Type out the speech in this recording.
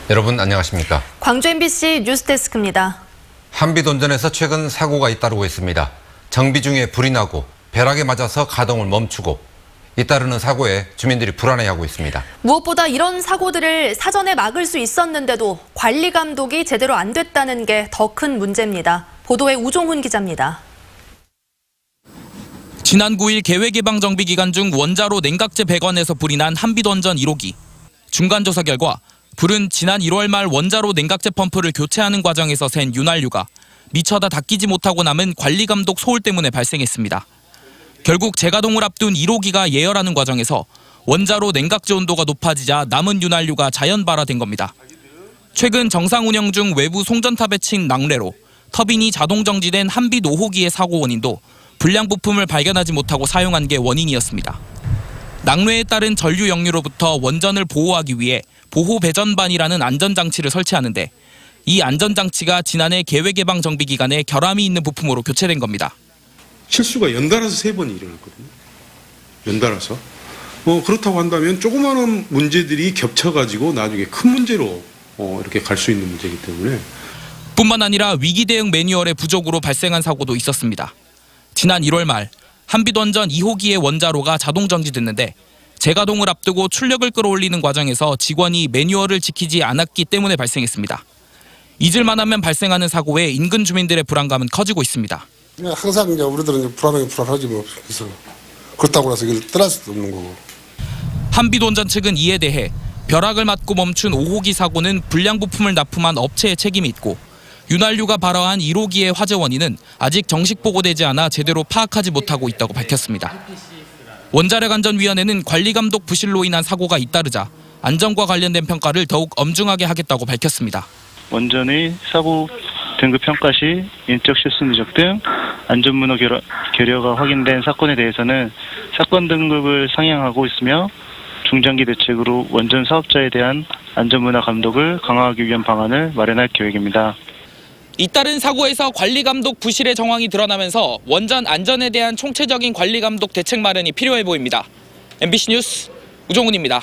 여러분 안녕하십니까? 광주 MBC 뉴스데스크입니다. 한빛원전에서 최근 사고가 잇따르고 있습니다. 정비 중에 불이 나고 벼락에 맞아서 가동을 멈추고 잇따르는 사고에 주민들이 불안해하고 있습니다. 무엇보다 이런 사고들을 사전에 막을 수 있었는데도 관리 감독이 제대로 안 됐다는 게 더 큰 문제입니다. 보도에 우종훈 기자입니다. 지난 9일 계획예방 정비 기간 중 원자로 냉각제 배관에서 불이 난 한빛원전 1호기. 중간 조사 결과 불은 지난 1월 말 원자로 냉각제 펌프를 교체하는 과정에서 샌 윤활유가 미처 다 닦이지 못하고 남은 관리 감독 소홀 때문에 발생했습니다. 결국 재가동을 앞둔 1호기가 예열하는 과정에서 원자로 냉각제 온도가 높아지자 남은 윤활유가 자연 발화된 겁니다. 최근 정상 운영 중 외부 송전탑에 친 낙뢰로 터빈이 자동 정지된 한빛 5호기의 사고 원인도 불량 부품을 발견하지 못하고 사용한 게 원인이었습니다. 낙뢰에 따른 전류 역류로부터 원전을 보호하기 위해 보호 배전반이라는 안전장치를 설치하는데 이 안전장치가 지난해 계획예방 정비 기간에 결함이 있는 부품으로 교체된 겁니다. 실수가 연달아서 3번이 일어났거든요. 연달아서. 그렇다고 한다면 조그마한 문제들이 겹쳐가지고 나중에 큰 문제로 이렇게 갈 수 있는 문제이기 때문에. 뿐만 아니라 위기 대응 매뉴얼의 부족으로 발생한 사고도 있었습니다. 지난 1월 말 한빛원전 2호기의 원자로가 자동 정지됐는데 재가동을 앞두고 출력을 끌어올리는 과정에서 직원이 매뉴얼을 지키지 않았기 때문에 발생했습니다. 잊을만 하면 발생하는 사고에 인근 주민들의 불안감은 커지고 있습니다. 항상 우리들은 불안하지 뭐. 그래서 그렇다고 해서 이걸 떠날 수도 없는 거고. 한빛원전 측은 이에 대해 벼락을 맞고 멈춘 5호기 사고는 불량 부품을 납품한 업체의 책임이 있고 윤활유가 발화한 1호기의 화재 원인은 아직 정식 보고되지 않아 제대로 파악하지 못하고 있다고 밝혔습니다. 원자력안전위원회는 관리감독 부실로 인한 사고가 잇따르자 안전과 관련된 평가를 더욱 엄중하게 하겠다고 밝혔습니다. 원전의 사고 등급 평가 시 인적 실수 누적 등 안전문화 결여가 확인된 사건에 대해서는 사건 등급을 상향하고 있으며 중장기 대책으로 원전 사업자에 대한 안전문화 감독을 강화하기 위한 방안을 마련할 계획입니다. 잇따른 사고에서 관리감독 부실의 정황이 드러나면서 원전 안전에 대한 총체적인 관리감독 대책 마련이 필요해 보입니다. MBC 뉴스 우종훈입니다.